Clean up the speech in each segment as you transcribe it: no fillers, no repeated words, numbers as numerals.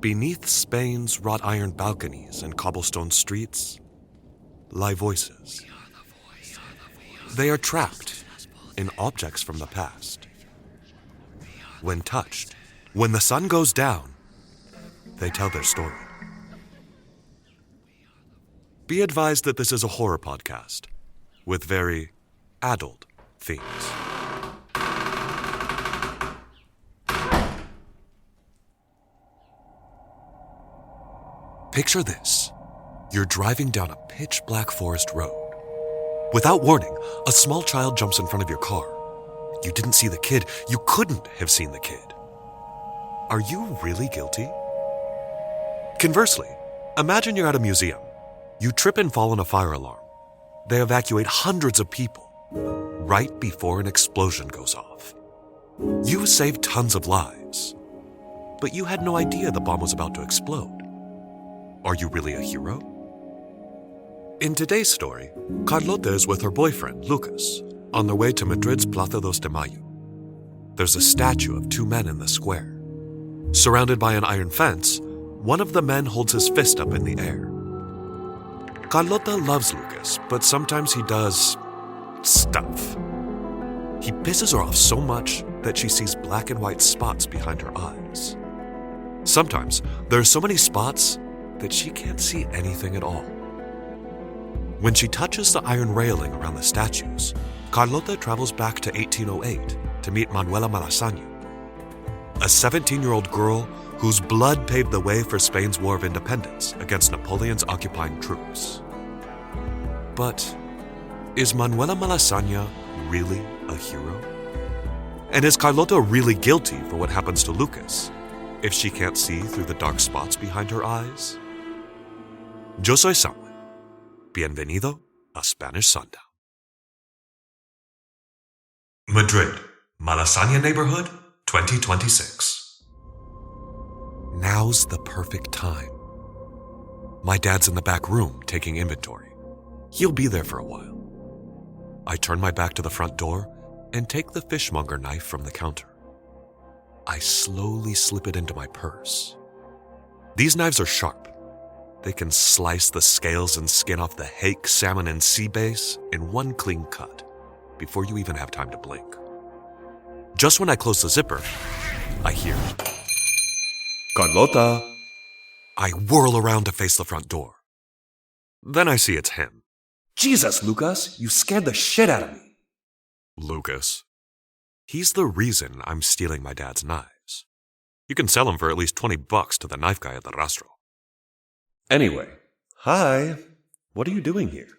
Beneath Spain's wrought iron balconies and cobblestone streets lie voices. They are trapped in objects from the past. When touched, when the sun goes down, they tell their story. Be advised that this is a horror podcast with very adult themes. Picture this. You're driving down a pitch-black forest road. Without warning, a small child jumps in front of your car. You didn't see the kid. You couldn't have seen the kid. Are you really guilty? Conversely, imagine you're at a museum. You trip and fall on a fire alarm. They evacuate hundreds of people right before an explosion goes off. You saved tons of lives, but you had no idea the bomb was about to explode. Are you really a hero? In today's story, Carlota is with her boyfriend, Lucas, on their way to Madrid's Plaza de Mayo. There's a statue of two men in the square. Surrounded by an iron fence, one of the men holds his fist up in the air. Carlota loves Lucas, but sometimes he does stuff. He pisses her off so much that she sees black and white spots behind her eyes. Sometimes there are so many spots that she can't see anything at all. When she touches the iron railing around the statues, Carlota travels back to 1808 to meet Manuela Malasaña, a 17-year-old girl whose blood paved the way for Spain's War of Independence against Napoleon's occupying troops. But is Manuela Malasaña really a hero? And is Carlota really guilty for what happens to Lucas if she can't see through the dark spots behind her eyes? Yo soy Samuel. Bienvenido a Spanish Sundown. Madrid, Malasaña Neighborhood, 2026. Now's the perfect time. My dad's in the back room taking inventory. He'll be there for a while. I turn my back to the front door and take the fishmonger knife from the counter. I slowly slip it into my purse. These knives are sharp. They can slice the scales and skin off the hake, salmon, and sea bass in one clean cut before you even have time to blink. Just when I close the zipper, I hear, "Carlota!" I whirl around to face the front door. Then I see it's him. Jesus, Lucas, you scared the shit out of me. Lucas. He's the reason I'm stealing my dad's knives. You can sell them for at least $20 to the knife guy at the rastro. Anyway, hi. What are you doing here?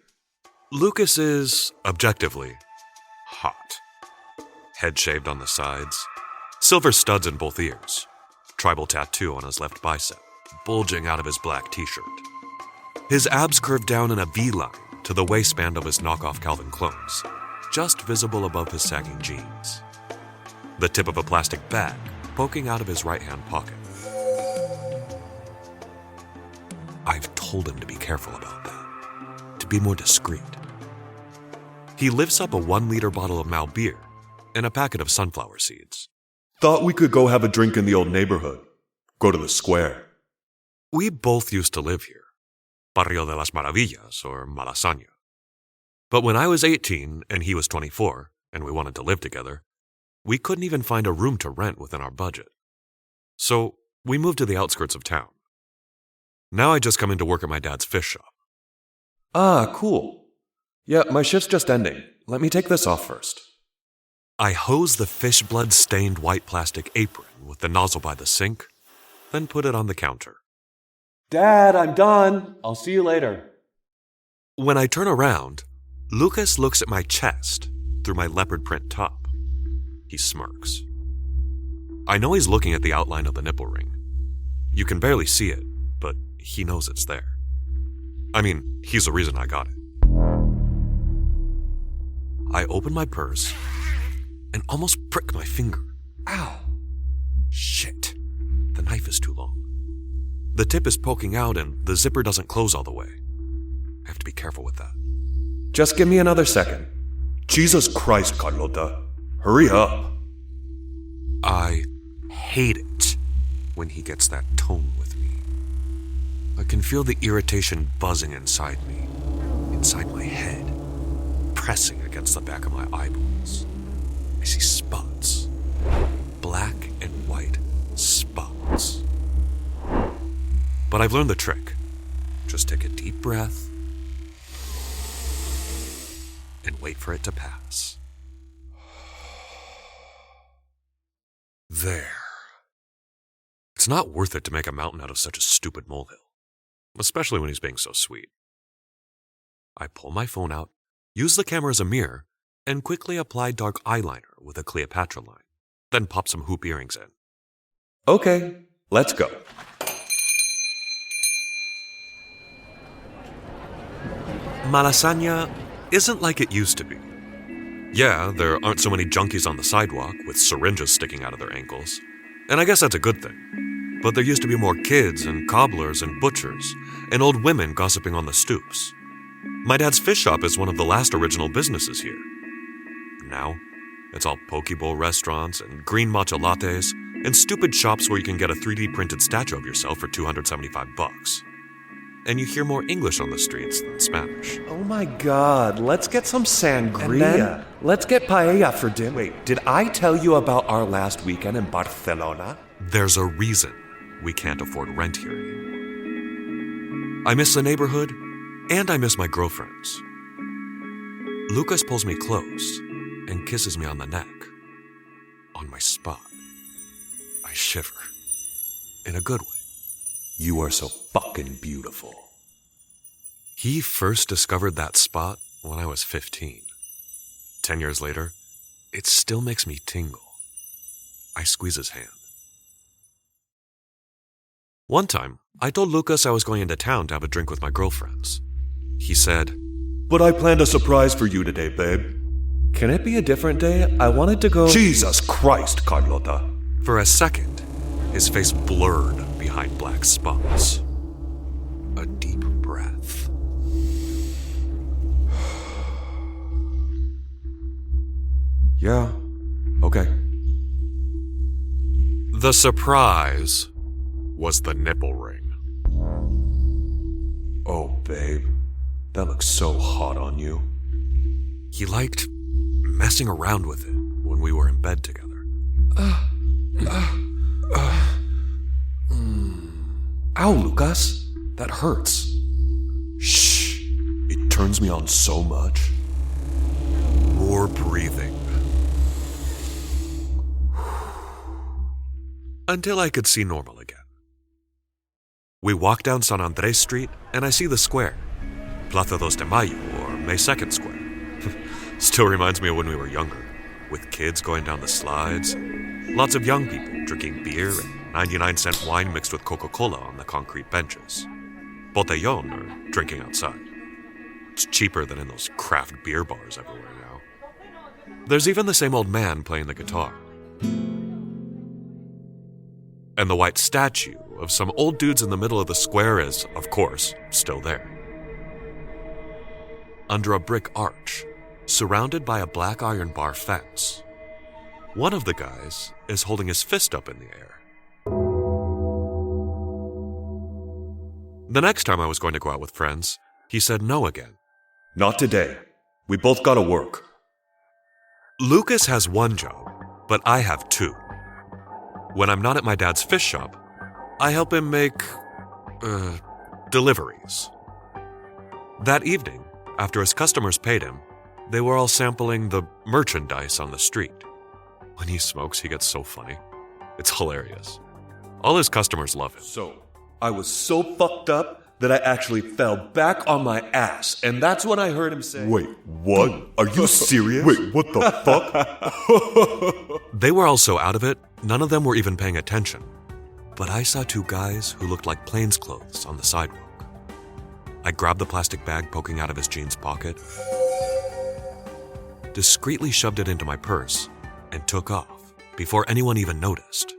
Lucas is, objectively, hot. Head shaved on the sides, silver studs in both ears, tribal tattoo on his left bicep, bulging out of his black t-shirt. His abs curve down in a V-line to the waistband of his knockoff Calvin clones, just visible above his sagging jeans. The tip of a plastic bag poking out of his right-hand pocket. I've told him to be careful about that, to be more discreet. He lifts up a 1-liter bottle of Mal beer and a packet of sunflower seeds. Thought we could go have a drink in the old neighborhood. Go to the square. We both used to live here, Barrio de las Maravillas, or Malasaña. But when I was 18 and he was 24, and we wanted to live together, we couldn't even find a room to rent within our budget. So we moved to the outskirts of town. Now I just come in to work at my dad's fish shop. Ah, cool. Yeah, my shift's just ending. Let me take this off first. I hose the fish blood-stained white plastic apron with the nozzle by the sink, then put it on the counter. Dad, I'm done. I'll see you later. When I turn around, Lucas looks at my chest through my leopard print top. He smirks. I know he's looking at the outline of the nipple ring. You can barely see it, but he knows it's there. I mean, he's the reason I got it. I open my purse and almost prick my finger. Ow! Shit. The knife is too long. The tip is poking out and the zipper doesn't close all the way. I have to be careful with that. Just give me another second. Jesus Christ, Carlota. Hurry up. I hate it when he gets that tone with me. can feel the irritation buzzing inside me, inside my head, pressing against the back of my eyeballs. I see spots, black and white spots. But I've learned the trick. Just take a deep breath and wait for it to pass. There. It's not worth it to make a mountain out of such a stupid molehill, especially when he's being so sweet. I pull my phone out, use the camera as a mirror, and quickly apply dark eyeliner with a Cleopatra line, then pop some hoop earrings in. Okay, let's go. Malasaña isn't like it used to be. Yeah, there aren't so many junkies on the sidewalk with syringes sticking out of their ankles, and I guess that's a good thing. But there used to be more kids and cobblers and butchers and old women gossiping on the stoops. My dad's fish shop is one of the last original businesses here. Now, it's all poke bowl restaurants and green matcha lattes and stupid shops where you can get a 3D printed statue of yourself for $275. And you hear more English on the streets than Spanish. Oh my God, let's get some sangria. And then, let's get paella for dinner. Wait, did I tell you about our last weekend in Barcelona? There's a reason we can't afford rent here. I miss the neighborhood, and I miss my girlfriends. Lucas pulls me close and kisses me on the neck, on my spot. I shiver, in a good way. You are so fucking beautiful. He first discovered that spot when I was 15. 10 years later, it still makes me tingle. I squeeze his hand. One time, I told Lucas I was going into town to have a drink with my girlfriends. He said, But I planned a surprise for you today, babe. Can it be a different day? I wanted to go... Jesus Christ, Carlota. For a second, his face blurred behind black spots. A deep breath. Yeah, okay. The surprise was the nipple ring. Oh, babe, that looks so hot on you. He liked messing around with it when we were in bed together. Ow, Lucas, that hurts. Shh, it turns me on so much. More breathing. Until I could see normal again. We walk down San Andres Street and I see the square, Plaza de Mayo, or May 2nd Square. Still reminds me of when we were younger, with kids going down the slides, lots of young people drinking beer and 99-cent wine mixed with Coca-Cola on the concrete benches. Botellón, or drinking outside. It's cheaper than in those craft beer bars everywhere now. There's even the same old man playing the guitar. And the white statue of some old dudes in the middle of the square is, of course, still there. Under a brick arch, surrounded by a black iron bar fence. One of the guys is holding his fist up in the air. The next time I was going to go out with friends, he said no again. Not today. We both gotta work. Lucas has one job, but I have two. When I'm not at my dad's fish shop, I help him make, deliveries. That evening, after his customers paid him, they were all sampling the merchandise on the street. When he smokes, he gets so funny. It's hilarious. All his customers love him. So, I was so fucked up that I actually fell back on my ass, and that's when I heard him say... Wait, what? Are you serious? Wait, what the fuck? They were all so out of it, none of them were even paying attention. But I saw two guys who looked like plainclothes on the sidewalk. I grabbed the plastic bag poking out of his jeans pocket, discreetly shoved it into my purse, and took off before anyone even noticed.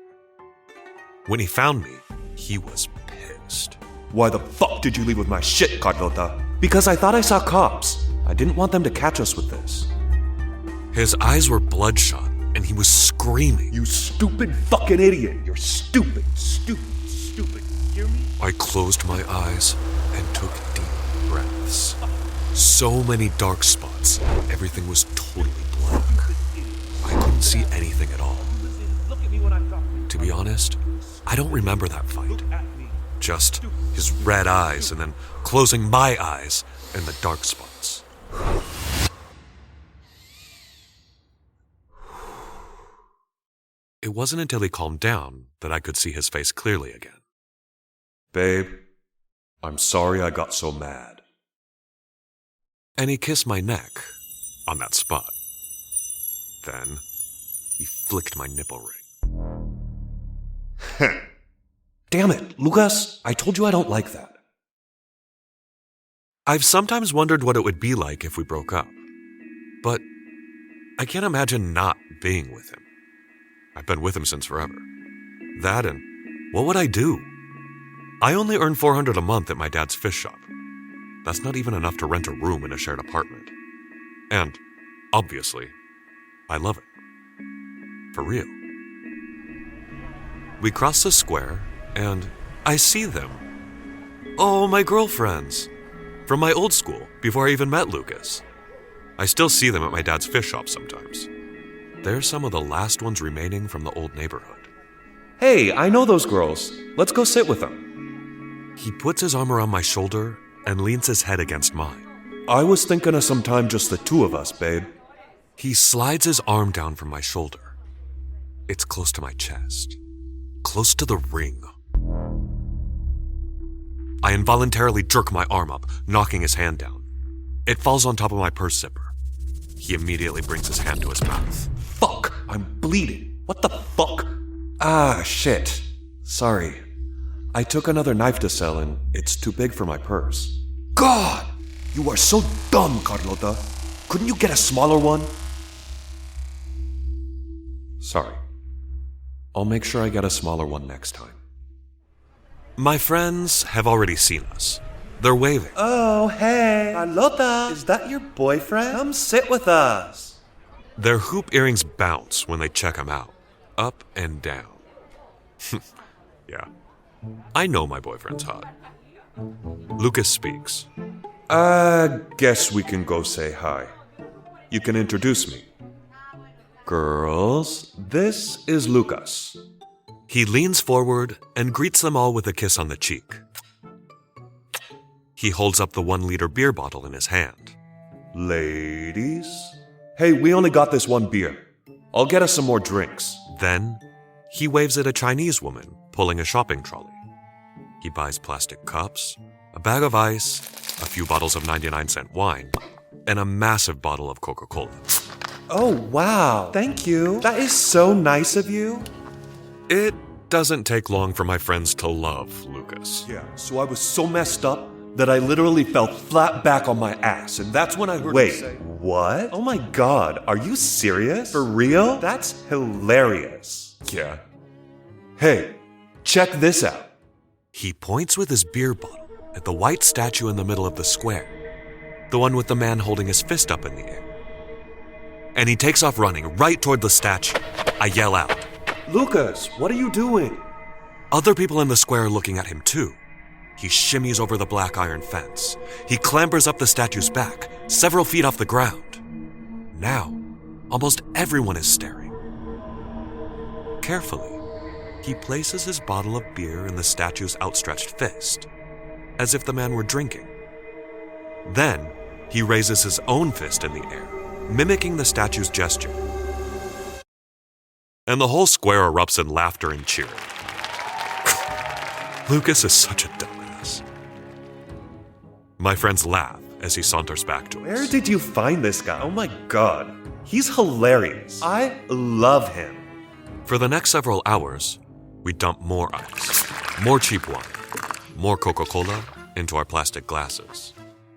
When he found me, he was pissed. Why the fuck did you leave with my shit, Carlota? Because I thought I saw cops. I didn't want them to catch us with this. His eyes were bloodshot, and he was screaming. You stupid fucking idiot. You're stupid, stupid, stupid. Hear me? I closed my eyes and took deep breaths. So many dark spots. Everything was totally black. I couldn't see anything at all. To be honest, I don't remember that fight. Just his red eyes and then closing my eyes and the dark spots. It wasn't until he calmed down that I could see his face clearly again. Babe, I'm sorry I got so mad. And he kissed my neck on that spot. Then he flicked my nipple ring. Damn it, Lucas, I told you I don't like that. I've sometimes wondered what it would be like if we broke up. But I can't imagine not being with him. I've been with him since forever. That and what would I do? I only earn $400 a month at my dad's fish shop. That's not even enough to rent a room in a shared apartment. And, obviously, I love it. For real. We cross the square, and I see them. Oh, my girlfriends. From my old school, before I even met Lucas. I still see them at my dad's fish shop sometimes. They're some of the last ones remaining from the old neighborhood. Hey, I know those girls. Let's go sit with them. He puts his arm around my shoulder and leans his head against mine. I was thinking of some time just the two of us, babe. He slides his arm down from my shoulder. It's close to my chest. Close to the ring. I involuntarily jerk my arm up, knocking his hand down. It falls on top of my purse zipper. He immediately brings his hand to his mouth. Fuck, I'm bleeding. What the fuck? Ah, shit. Sorry. I took another knife to sell and it's too big for my purse. God! You are so dumb, Carlota. Couldn't you get a smaller one? Sorry. I'll make sure I get a smaller one next time. My friends have already seen us. They're waving. Oh, hey. Carlota, is that your boyfriend? Come sit with us. Their hoop earrings bounce when they check him out. Up and down. Yeah. I know my boyfriend's hot. Lucas speaks. I guess we can go say hi. You can introduce me. Girls, this is Lucas. He leans forward and greets them all with a kiss on the cheek. He holds up the 1-liter beer bottle in his hand. Ladies? Hey, we only got this one beer. I'll get us some more drinks. Then, he waves at a Chinese woman pulling a shopping trolley. He buys plastic cups, a bag of ice, a few bottles of 99-cent wine, and a massive bottle of Coca-Cola. Oh, wow. Thank you. That is so nice of you. It doesn't take long for my friends to love Lucas. Yeah, so I was so messed up that I literally fell flat back on my ass, and that's when I heard him say, What? Oh my god, are you serious? For real? That's hilarious. Yeah. Hey, check this out. He points with his beer bottle at the white statue in the middle of the square, the one with the man holding his fist up in the air. And he takes off running right toward the statue. I yell out. Lucas, what are you doing? Other people in the square are looking at him too. He shimmies over the black iron fence. He clambers up the statue's back, several feet off the ground. Now, almost everyone is staring. Carefully, he places his bottle of beer in the statue's outstretched fist, as if the man were drinking. Then, he raises his own fist in the air, mimicking the statue's gesture. And the whole square erupts in laughter and cheering. Lucas is such a dumbass. My friends laugh as he saunters back to us. Where did you find this guy? Oh my god. He's hilarious. I love him. For the next several hours, we dump more ice, more cheap wine, more Coca-Cola into our plastic glasses.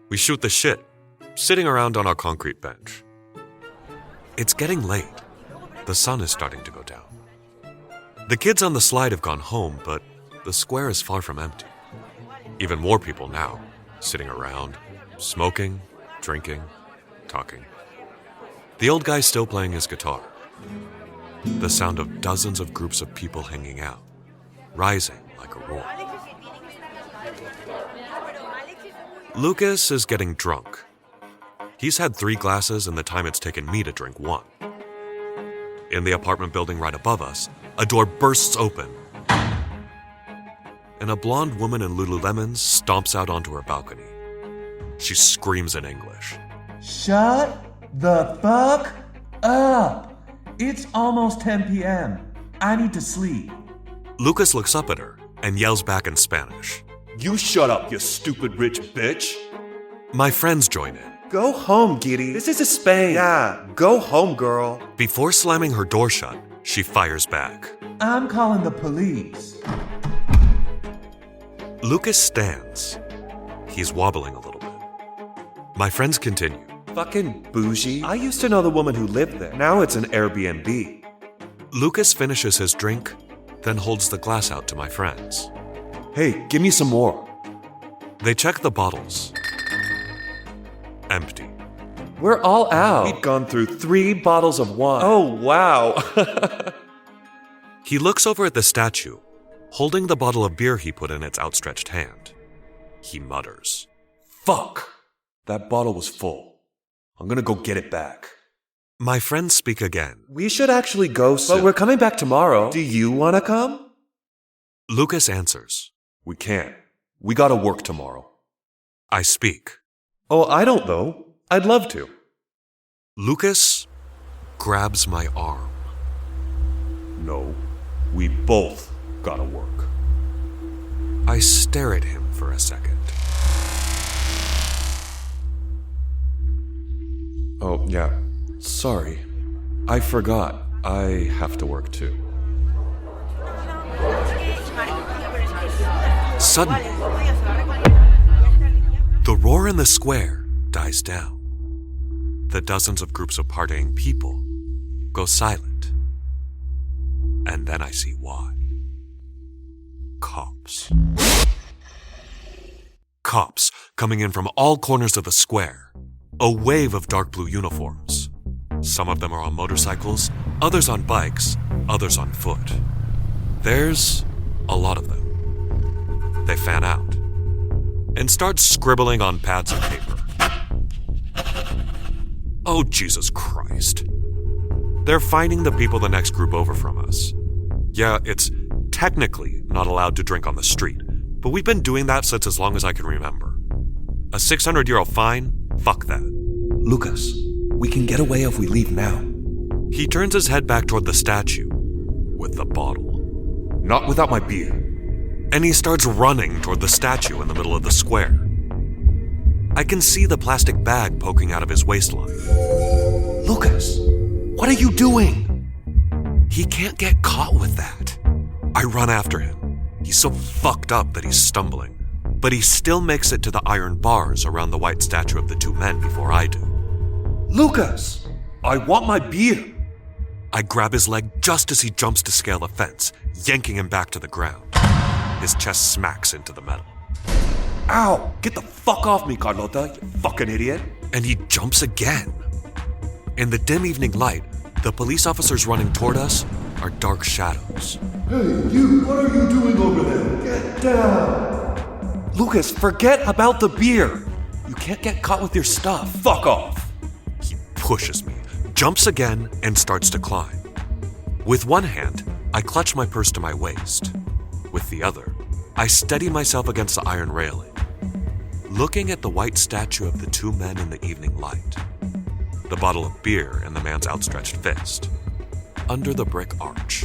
We shoot the shit, sitting around on our concrete bench. It's getting late. The sun is starting to go down. The kids on the slide have gone home, but the square is far from empty. Even more people now, sitting around, smoking, drinking, talking. The old guy's still playing his guitar. The sound of dozens of groups of people hanging out, rising like a roar. Lucas is getting drunk. He's had 3 glasses in the time it's taken me to drink 1. In the apartment building right above us, a door bursts open, and a blonde woman in Lululemons stomps out onto her balcony. She screams in English. Shut the fuck up! It's almost 10 p.m. I need to sleep. Lucas looks up at her and yells back in Spanish. You shut up, you stupid rich bitch. My friends join in. Go home, Giddy. This is Spain. Yeah, go home, girl. Before slamming her door shut, she fires back. I'm calling the police. Lucas stands. He's wobbling a little bit. My friends continue. Fucking bougie. I used to know the woman who lived there. Now it's an Airbnb. Lucas finishes his drink, then holds the glass out to my friends. Hey, give me some more. They check the bottles. Empty. We're all out. We've gone through 3 bottles of wine. Oh, wow. He looks over at the statue, holding the bottle of beer he put in its outstretched hand. He mutters. Fuck. That bottle was full. I'm gonna go get it back. My friends speak again. We should actually go soon. But we're coming back tomorrow. Do you wanna come? Lucas answers. We can't. We gotta work tomorrow. I speak. Oh, I don't though. I'd love to. Lucas grabs my arm. No, we both gotta work. I stare at him for a second. Oh, yeah. Sorry. I forgot. I have to work too. Suddenly, the roar in the square dies down. The dozens of groups of partying people go silent. And then I see why. Cops. Cops coming in from all corners of the square. A wave of dark blue uniforms. Some of them are on motorcycles, others on bikes, others on foot. There's a lot of them. They fan out and start scribbling on pads of paper. Oh, Jesus Christ. They're finding the people the next group over from us. Yeah, it's technically not allowed to drink on the street, but we've been doing that since as long as I can remember. A 600-euro fine? Fuck that. Lucas, we can get away if we leave now. He turns his head back toward the statue with the bottle. Not without my beer. And he starts running toward the statue in the middle of the square. I can see the plastic bag poking out of his waistline. Lucas, what are you doing? He can't get caught with that. I run after him. He's so fucked up that he's stumbling, but he still makes it to the iron bars around the white statue of the 2 men before I do. Lucas, I want my beer. I grab his leg just as he jumps to scale a fence, yanking him back to the ground. His chest smacks into the metal. Ow! Get the fuck off me, Carlota, you fucking idiot. And he jumps again. In the dim evening light, the police officers running toward us are dark shadows. Hey, you! What are you doing over there? Get down! Lucas, forget about the beer. You can't get caught with your stuff. Fuck off. He pushes me, jumps again, and starts to climb. With one hand, I clutch my purse to my waist. With the other, I steady myself against the iron railing, looking at the white statue of the 2 men in the evening light, the bottle of beer in the man's outstretched fist, under the brick arch.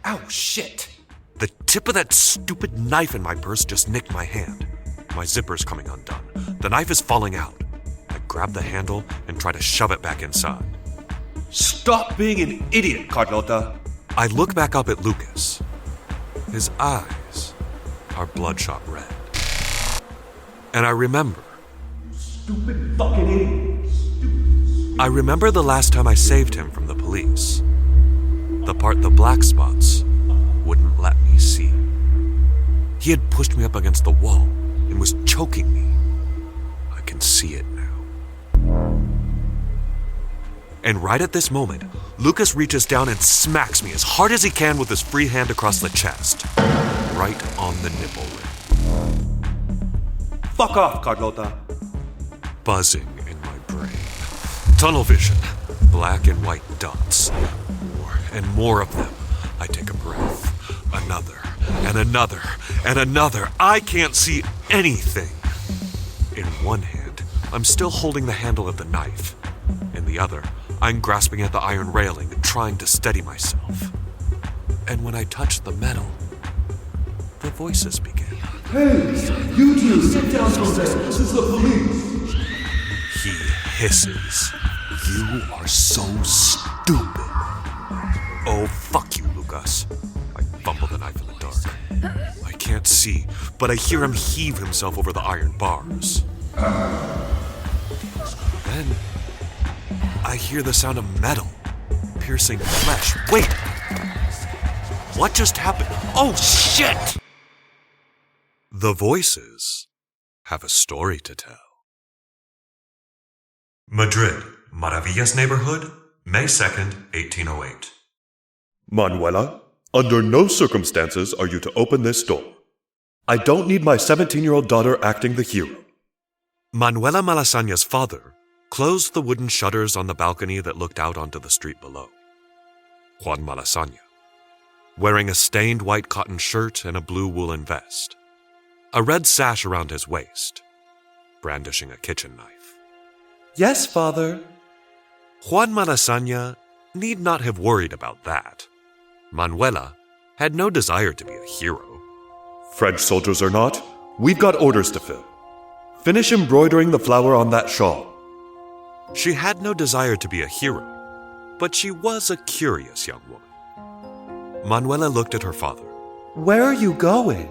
Ow, shit. The tip of that stupid knife in my purse just nicked my hand. My zipper's coming undone. The knife is falling out. I grab the handle and try to shove it back inside. Stop being an idiot, Carlota. I look back up at Lucas. His eyes are bloodshot red. And I remember. Stupid fucking idiot. I remember the last time I saved him from the police. The part the black spots wouldn't let me see. He had pushed me up against the wall and was choking me. I can see it now. And right at this moment, Lucas reaches down and smacks me as hard as he can with his free hand across the chest, right on the nipple ring. fuck off, Carlota. Buzzing in my brain. Tunnel vision. Black and white dots. More and more of them. I take a breath. Another, and another, and another. I can't see anything. In one hand, I'm still holding the handle of the knife. In the other, I'm grasping at the iron railing, trying to steady myself. And when I touch the metal, the voices begin. Hey, you two, sit down for a second. This is the police. He hisses. You are so stupid. Oh, fuck you, Lucas. I fumble the knife in the dark. I can't see, but I hear him heave himself over the iron bars. Then, I hear the sound of metal piercing flesh. Wait! What just happened? Oh, shit! The voices have a story to tell. Madrid, Maravillas neighborhood, May 2nd, 1808. Manuela, under no circumstances are you to open this door. I don't need my 17-year-old daughter acting the hero. Manuela Malasaña's father closed the wooden shutters on the balcony that looked out onto the street below. Juan Malasaña, wearing a stained white cotton shirt and a blue woolen vest, a red sash around his waist, brandishing a kitchen knife. Yes, father. Juan Malasaña need not have worried about that. Manuela had no desire to be a hero. French soldiers or not, we've got orders to fill. Finish embroidering the flower on that shawl. She had no desire to be a hero, but she was a curious young woman. Manuela looked at her father. Where are you going?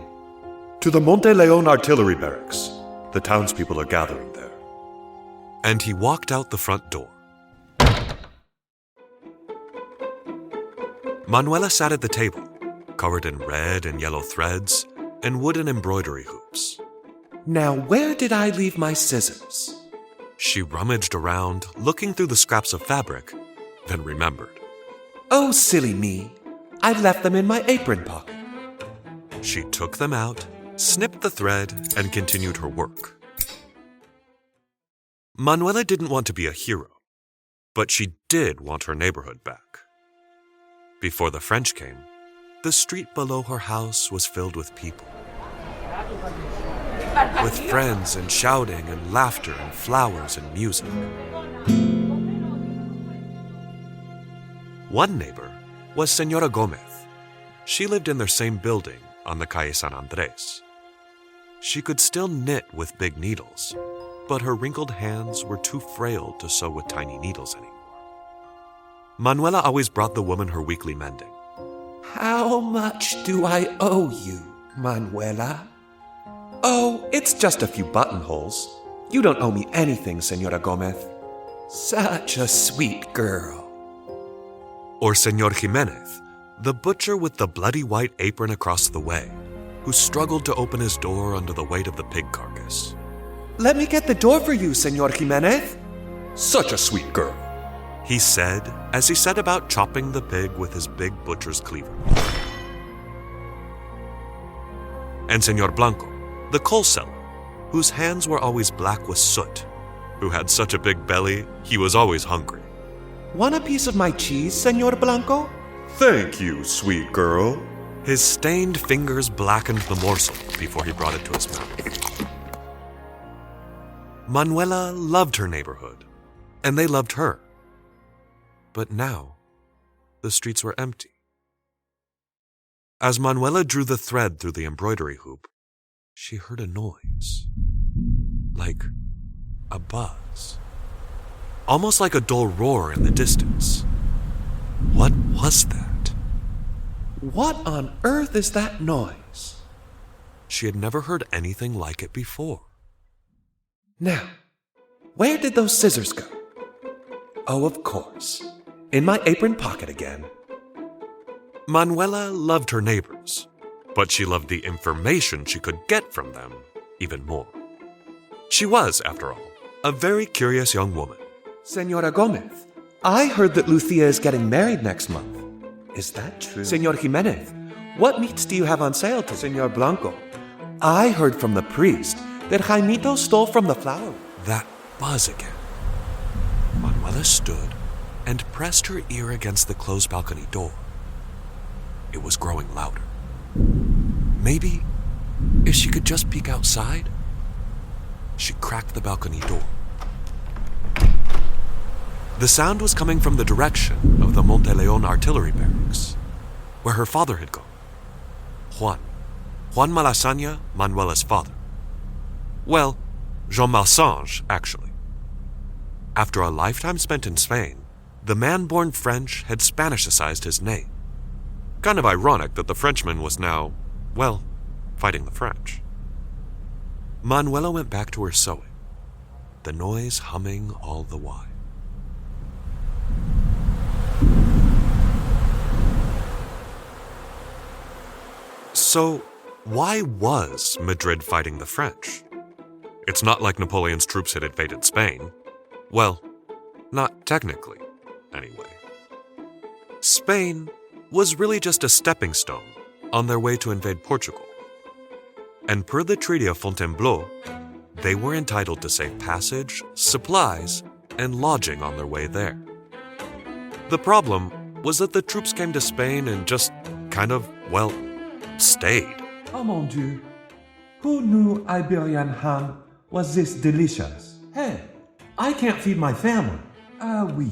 To the Monte Leon artillery barracks. The townspeople are gathering there. And he walked out the front door. Manuela sat at the table, covered in red and yellow threads and wooden embroidery hoops. Now, where did I leave my scissors? She rummaged around, looking through the scraps of fabric, then remembered. Oh, silly me. I left them in my apron pocket. She took them out, snipped the thread, and continued her work. Manuela didn't want to be a hero, but she did want her neighborhood back. Before the French came, the street below her house was filled with people. With friends and shouting and laughter and flowers and music. One neighbor was Señora Gomez. She lived in their same building on the calle San Andres. She could still knit with big needles, but her wrinkled hands were too frail to sew with tiny needles anymore. Manuela always brought the woman her weekly mending. How much do I owe you, Manuela? Oh, it's just a few buttonholes. You don't owe me anything, Señora Gomez. Such a sweet girl. Or Señor Jimenez, the butcher with the bloody white apron across the way, who struggled to open his door under the weight of the pig carcass. Let me get the door for you, Señor Jimenez. Such a sweet girl, he said as he set about chopping the pig with his big butcher's cleaver. And Señor Blanco, the coal seller, whose hands were always black with soot, who had such a big belly he was always hungry. Want a piece of my cheese, Señor Blanco? Thank you, sweet girl. His stained fingers blackened the morsel before he brought it to his mouth. Manuela loved her neighborhood, and they loved her. But now, the streets were empty. As Manuela drew the thread through the embroidery hoop, she heard a noise. Like a buzz. Almost like a dull roar in the distance. What was that? What on earth is that noise? She had never heard anything like it before. Now, where did those scissors go? Oh, of course. In my apron pocket again. Manuela loved her neighbors, but she loved the information she could get from them even more. She was, after all, a very curious young woman. Señora Gomez, I heard that Lucia is getting married next month. Is that true? Señor Jimenez, what meats do you have on sale today? Señor Blanco, I heard from the priest that Jaimito stole from the flower. That buzz again. Manuela stood and pressed her ear against the closed balcony door. It was growing louder. Maybe if she could just peek outside? She cracked the balcony door. The sound was coming from the direction of the Monteleon artillery barracks, where her father had gone. Juan Malasaña, Manuela's father. Well, Jean Malsange, actually. After a lifetime spent in Spain, the man born French had Spanicized his name. Kind of ironic that the Frenchman was now, well, fighting the French. Manuela went back to her sewing, the noise humming all the while. So, why was Madrid fighting the French? It's not like Napoleon's troops had invaded Spain. Well, not technically, anyway. Spain was really just a stepping stone on their way to invade Portugal. And per the Treaty of Fontainebleau, they were entitled to safe passage, supplies, and lodging on their way there. The problem was that the troops came to Spain and just kind of, well, stayed. Oh mon Dieu. Who knew Iberian ham was this delicious? Hey, I can't feed my family. Oui.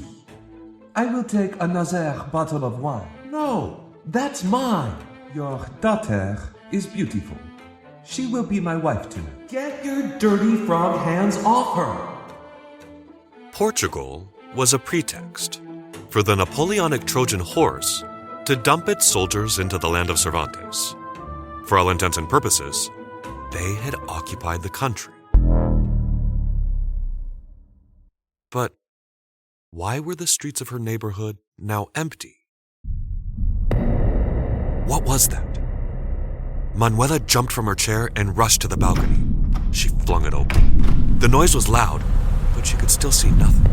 I will take another bottle of wine. No, that's mine. Your daughter is beautiful. She will be my wife tonight. Get your dirty frog hands off her. Portugal was a pretext for the Napoleonic Trojan horse to dump its soldiers into the land of Cervantes. For all intents and purposes, they had occupied the country. But why were the streets of her neighborhood now empty? What was that? Manuela jumped from her chair and rushed to the balcony. She flung it open. The noise was loud, but she could still see nothing.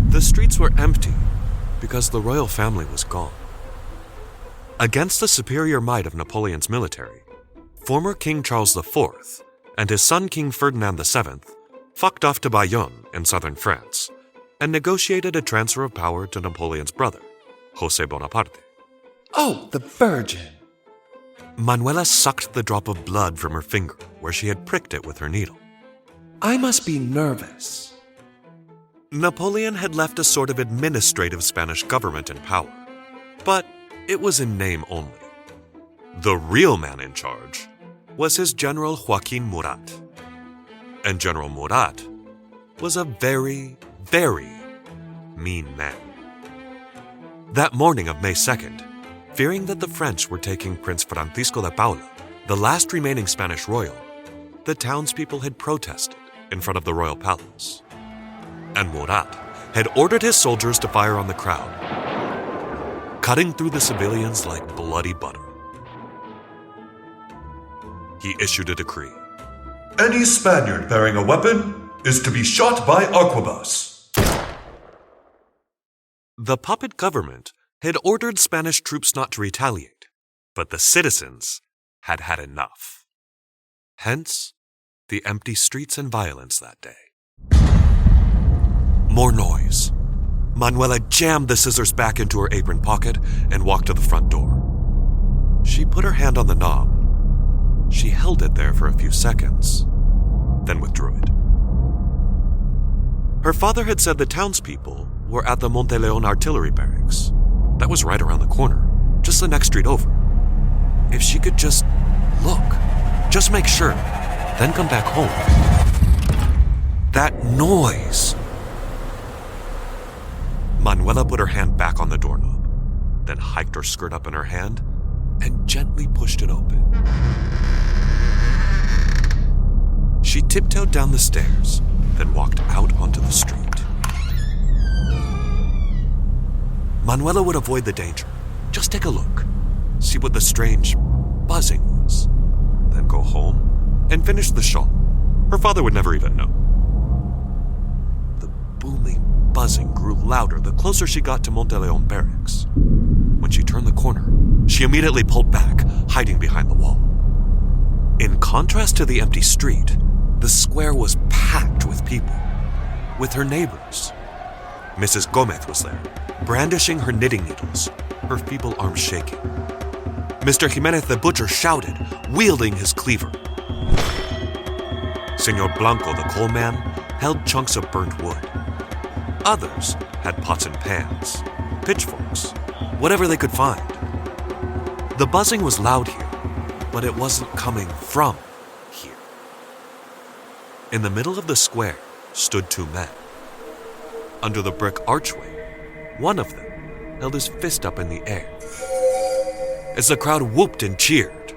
The streets were empty because the royal family was gone. Against the superior might of Napoleon's military, former King Charles IV and his son King Ferdinand VII fucked off to Bayonne in southern France and negotiated a transfer of power to Napoleon's brother, José Bonaparte. Oh, the Virgin! Manuela sucked the drop of blood from her finger where she had pricked it with her needle. I must be nervous. Napoleon had left a sort of administrative Spanish government in power, but it was in name only. The real man in charge was his General Joaquin Murat. And General Murat was a very, very mean man. That morning of May 2nd, fearing that the French were taking Prince Francisco de Paula, the last remaining Spanish royal, the townspeople had protested in front of the royal palace. And Murat had ordered his soldiers to fire on the crowd, cutting through the civilians like bloody butter. He issued a decree. Any Spaniard bearing a weapon is to be shot by arquebus. The puppet government had ordered Spanish troops not to retaliate, but the citizens had had enough. Hence, the empty streets and violence that day. More noise. Manuela jammed the scissors back into her apron pocket and walked to the front door. She put her hand on the knob. She held it there for a few seconds, then withdrew it. Her father had said the townspeople were at the Monteleon artillery barracks. That was right around the corner, just the next street over. If she could just look, just make sure, then come back home. That noise! Manuela put her hand back on the doorknob, then hiked her skirt up in her hand and gently pushed it open. She tiptoed down the stairs, then walked out onto the street. Manuela would avoid the danger. Just take a look, see what the strange buzzing was, then go home and finish the shawl. Her father would never even know. The booming buzzing grew louder the closer she got to Monteleon barracks. When she turned the corner, she immediately pulled back, hiding behind the wall. In contrast to the empty street, the square was packed with people, with her neighbors. Mrs. Gomez was there, brandishing her knitting needles, her feeble arms shaking. Mr. Jimenez the butcher shouted, wielding his cleaver. Señor Blanco the coal man held chunks of burnt wood. Others had pots and pans, pitchforks, whatever they could find. The buzzing was loud here, but it wasn't coming from here. In the middle of the square stood two men. Under the brick archway, one of them held his fist up in the air. As the crowd whooped and cheered,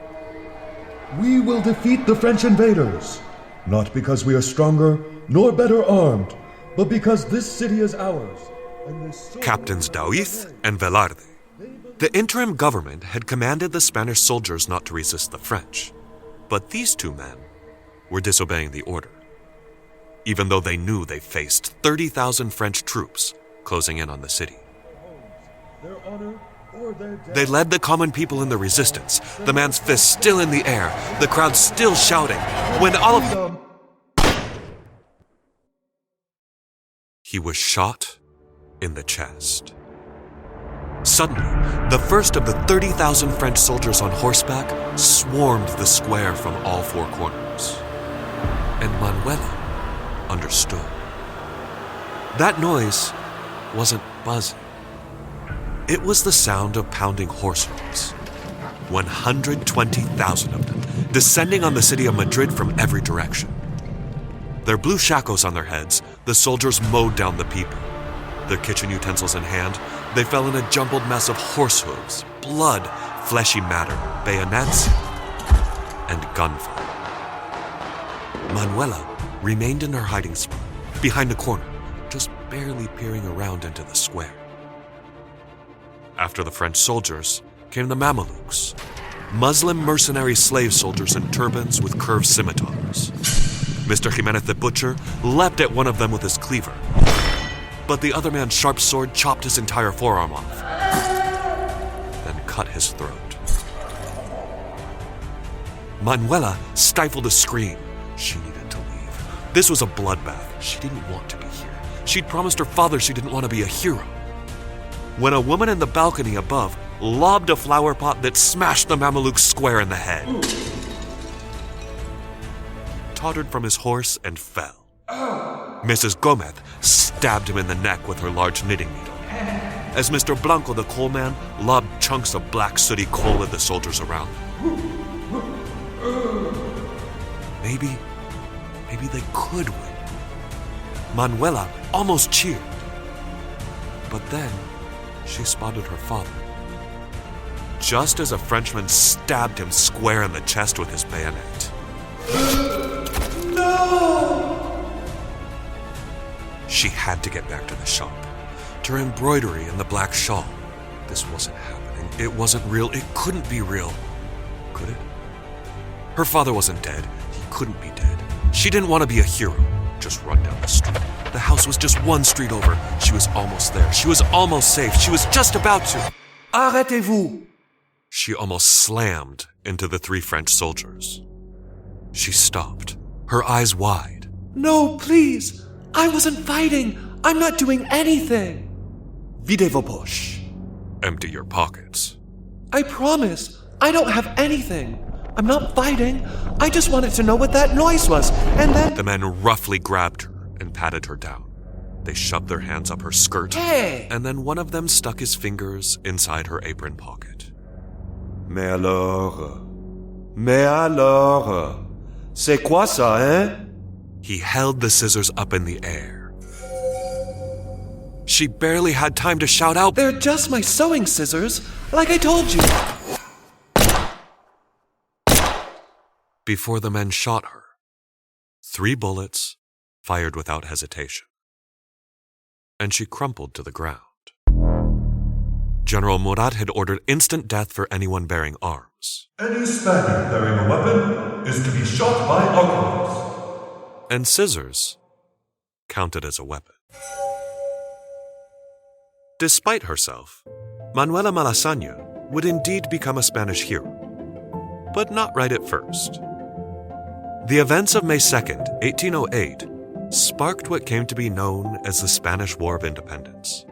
We will defeat the French invaders, not because we are stronger nor better armed, but because this city is ours. And Captains Daoíz and Velarde. The interim government had commanded the Spanish soldiers not to resist the French, but these two men were disobeying the order, even though they knew they faced 30,000 French troops closing in on the city. their honor or their death. They led the common people in the resistance, the man's fist still in the air, the crowd still shouting, when all of he was shot in the chest. Suddenly, the first of the 30,000 French soldiers on horseback swarmed the square from all four corners. And Manuela understood. That noise wasn't buzzing. It was the sound of pounding horse hooves. 120,000 of them, descending on the city of Madrid from every direction. Their blue shakos on their heads, the soldiers mowed down the people. Their kitchen utensils in hand, they fell in a jumbled mess of horse hooves, blood, fleshy matter, bayonets, and gunfire. Manuela remained in her hiding spot, behind a corner, just barely peering around into the square. After the French soldiers came the Mamelukes, Muslim mercenary slave soldiers in turbans with curved scimitars. Mr. Jimenez the butcher leapt at one of them with his cleaver, but the other man's sharp sword chopped his entire forearm off, then cut his throat. Manuela stifled a scream. She needed to leave. This was a bloodbath. She didn't want to be here. She'd promised her father she didn't want to be a hero. When a woman in the balcony above lobbed a flower pot that smashed the Mameluke square in the head. Tottered from his horse and fell. Mrs. Gomez stabbed him in the neck with her large knitting needle. As Mr. Blanco the coal man lobbed chunks of black sooty coal at the soldiers around them. Maybe they could win. Manuela almost cheered. But then she spotted her father. Just as a Frenchman stabbed him square in the chest with his bayonet. She had to get back to the shop, to her embroidery and the black shawl. This wasn't happening. It wasn't real. It couldn't be real. Could it? Her father wasn't dead. He couldn't be dead. She didn't want to be a hero. Just run down the street. The house was just one street over. She was almost there. She was almost safe. She was just about to. Arrêtez-vous! She almost slammed into the three French soldiers. She stopped, her eyes wide. No, please! I wasn't fighting! I'm not doing anything! Videz vos poches. Empty your pockets. I promise, I don't have anything. I'm not fighting. I just wanted to know what that noise was, and then... The men roughly grabbed her and patted her down. They shoved their hands up her skirt. Hey! And then one of them stuck his fingers inside her apron pocket. Mais alors? C'est quoi ça, hein? He held the scissors up in the air. She barely had time to shout out, They're just my sewing scissors, like I told you. before the men shot her. 3 bullets fired without hesitation. And she crumpled to the ground. General Murat had ordered instant death for anyone bearing arms. Any Spaniard bearing a weapon is to be shot by arquebuses. And scissors counted as a weapon. Despite herself, Manuela Malasaña would indeed become a Spanish hero. But not right at first. The events of May 2nd, 1808, sparked what came to be known as the Spanish War of Independence.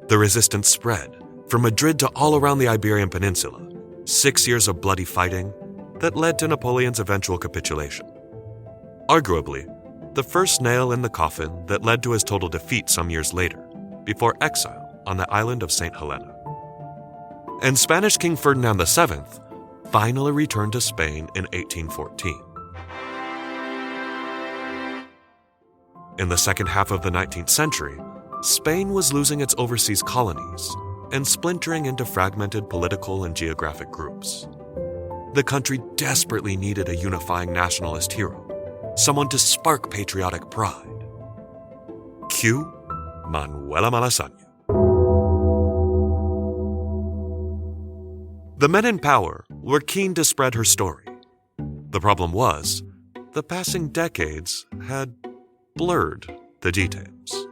The resistance spread from Madrid to all around the Iberian Peninsula, 6 years of bloody fighting that led to Napoleon's eventual capitulation. Arguably, the first nail in the coffin that led to his total defeat some years later, before exile on the island of St. Helena. And Spanish King Ferdinand VII finally returned to Spain in 1814. In the second half of the 19th century, Spain was losing its overseas colonies and splintering into fragmented political and geographic groups. The country desperately needed a unifying nationalist hero, someone to spark patriotic pride. Cue Manuela Malasaña. The men in power were keen to spread her story. The problem was, the passing decades had blurred the details.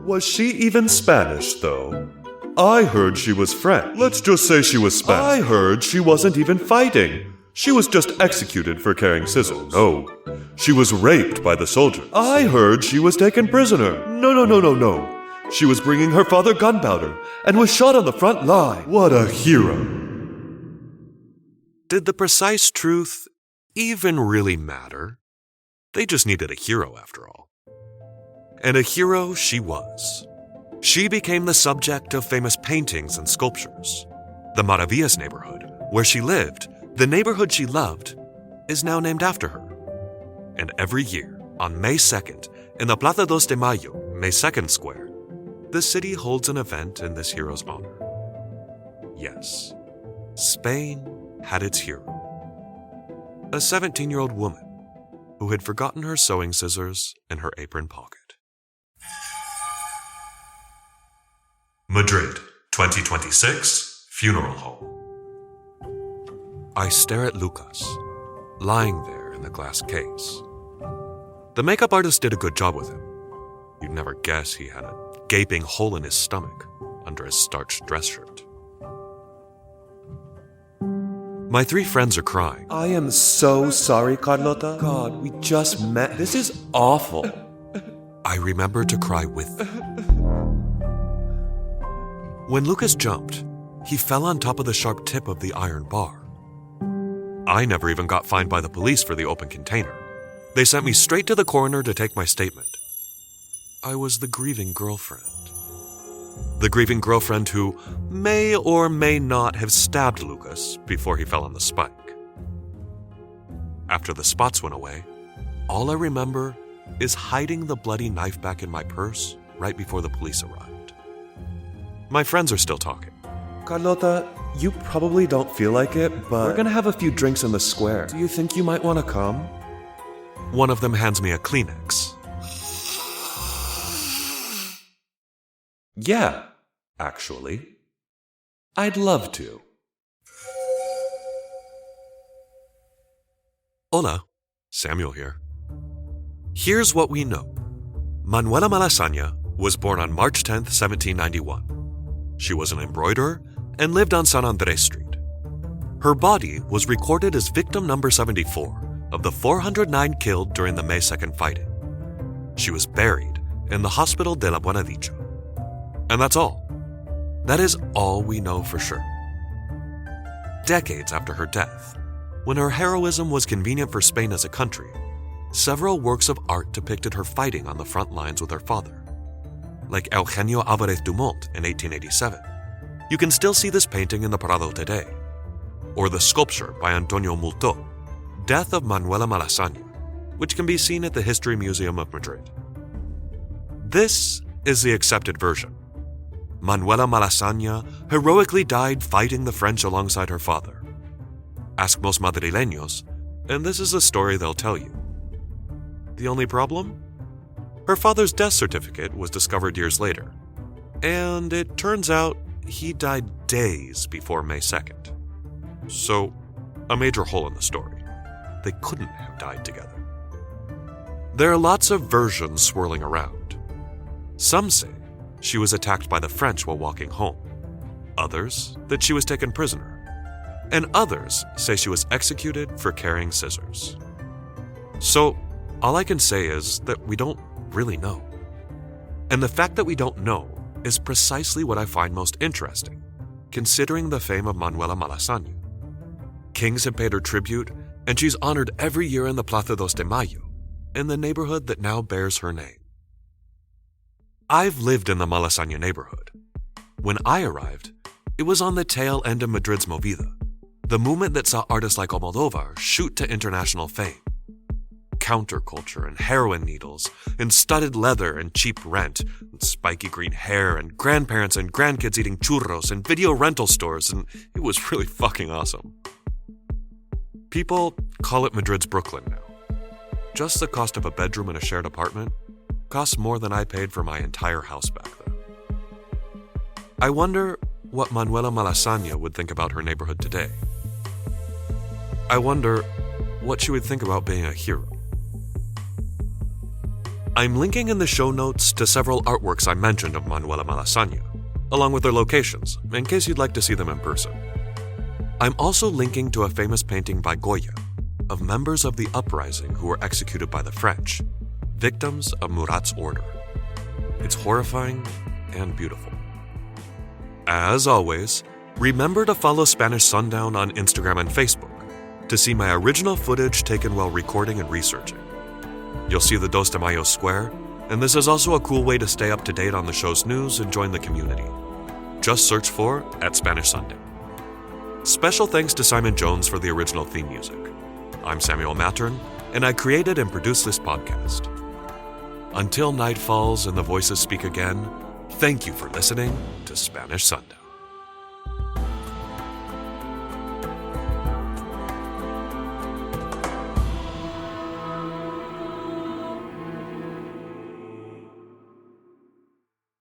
Was she even Spanish, though? I heard she was French. Let's just say she was Spanish. I heard she wasn't even fighting. She was just executed for carrying scissors. No, she was raped by the soldiers. I heard she was taken prisoner. No. She was bringing her father gunpowder and was shot on the front line. What a hero. Did the precise truth even really matter? They just needed a hero after all. And a hero she was. She became the subject of famous paintings and sculptures. The Maravillas neighborhood, where she lived, the neighborhood she loved, is now named after her. And every year, on May 2nd, in the Plaza de Mayo, May 2nd Square, the city holds an event in this hero's honor. Yes, Spain had its hero. A 17-year-old woman who had forgotten her sewing scissors in her apron pocket. Madrid, 2026, Funeral Home. I stare at Lucas, lying there in the glass case. The makeup artist did a good job with him. You'd never guess he had a gaping hole in his stomach under his starched dress shirt. My 3 friends are crying. I am so sorry, Carlota. God, we just met. This is awful. I remember to cry with them. When Lucas jumped, he fell on top of the sharp tip of the iron bar. I never even got fined by the police for the open container. They sent me straight to the coroner to take my statement. I was the grieving girlfriend. The grieving girlfriend who may or may not have stabbed Lucas before he fell on the spike. After the spots went away, all I remember is hiding the bloody knife back in my purse right before the police arrived. My friends are still talking. Carlota, you probably don't feel like it, but we're gonna have a few drinks in the square. Do you think you might want to come? One of them hands me a Kleenex. Yeah, actually. I'd love to. Hola, Samuel here. Here's what we know. Manuela Malasaña was born on March 10th, 1791. She was an embroiderer and lived on San Andres Street. Her body was recorded as victim number 74 of the 409 killed during the May 2nd fighting. She was buried in the Hospital de la Buenadicha. And that's all. That is all we know for sure. Decades after her death, when her heroism was convenient for Spain as a country, several works of art depicted her fighting on the front lines with her father. Like Eugenio Álvarez Dumont in 1887. You can still see this painting in the Prado today. Or the sculpture by Antonio Multo, Death of Manuela Malasaña, which can be seen at the History Museum of Madrid. This is the accepted version. Manuela Malasaña heroically died fighting the French alongside her father. Ask most Madrileños, and this is the story they'll tell you. The only problem? Her father's death certificate was discovered years later, and it turns out he died days before May 2nd. So, a major hole in the story. They couldn't have died together. There are lots of versions swirling around. Some say she was attacked by the French while walking home. Others that she was taken prisoner. And others say she was executed for carrying scissors. So, all I can say is that we don't really know. And the fact that we don't know is precisely what I find most interesting, considering the fame of Manuela Malasaña. Kings have paid her tribute, and she's honored every year in the Plaza de Mayo, in the neighborhood that now bears her name. I've lived in the Malasaña neighborhood. When I arrived, it was on the tail end of Madrid's Movida, the movement that saw artists like Almodóvar shoot to international fame. Counterculture and heroin needles, and studded leather and cheap rent, and spiky green hair, and grandparents and grandkids eating churros, and video rental stores, and it was really fucking awesome. People call it Madrid's Brooklyn now. Just the cost of a bedroom in a shared apartment costs more than I paid for my entire house back then. I wonder what Manuela Malasaña would think about her neighborhood today. I wonder what she would think about being a hero. I'm linking in the show notes to several artworks I mentioned of Manuela Malasaña, along with their locations, in case you'd like to see them in person. I'm also linking to a famous painting by Goya of members of the uprising who were executed by the French, victims of Murat's order. It's horrifying and beautiful. As always, remember to follow Spanish Sundown on Instagram and Facebook to see my original footage taken while recording and researching. You'll see the 2 de Mayo square, and this is also a cool way to stay up to date on the show's news and join the community. Just search for @Spanish Sundown. Special thanks to Simon Jones for the original theme music. I'm Samuel Mattern, and I created and produced this podcast. Until night falls and the voices speak again, thank you for listening to Spanish Sundown.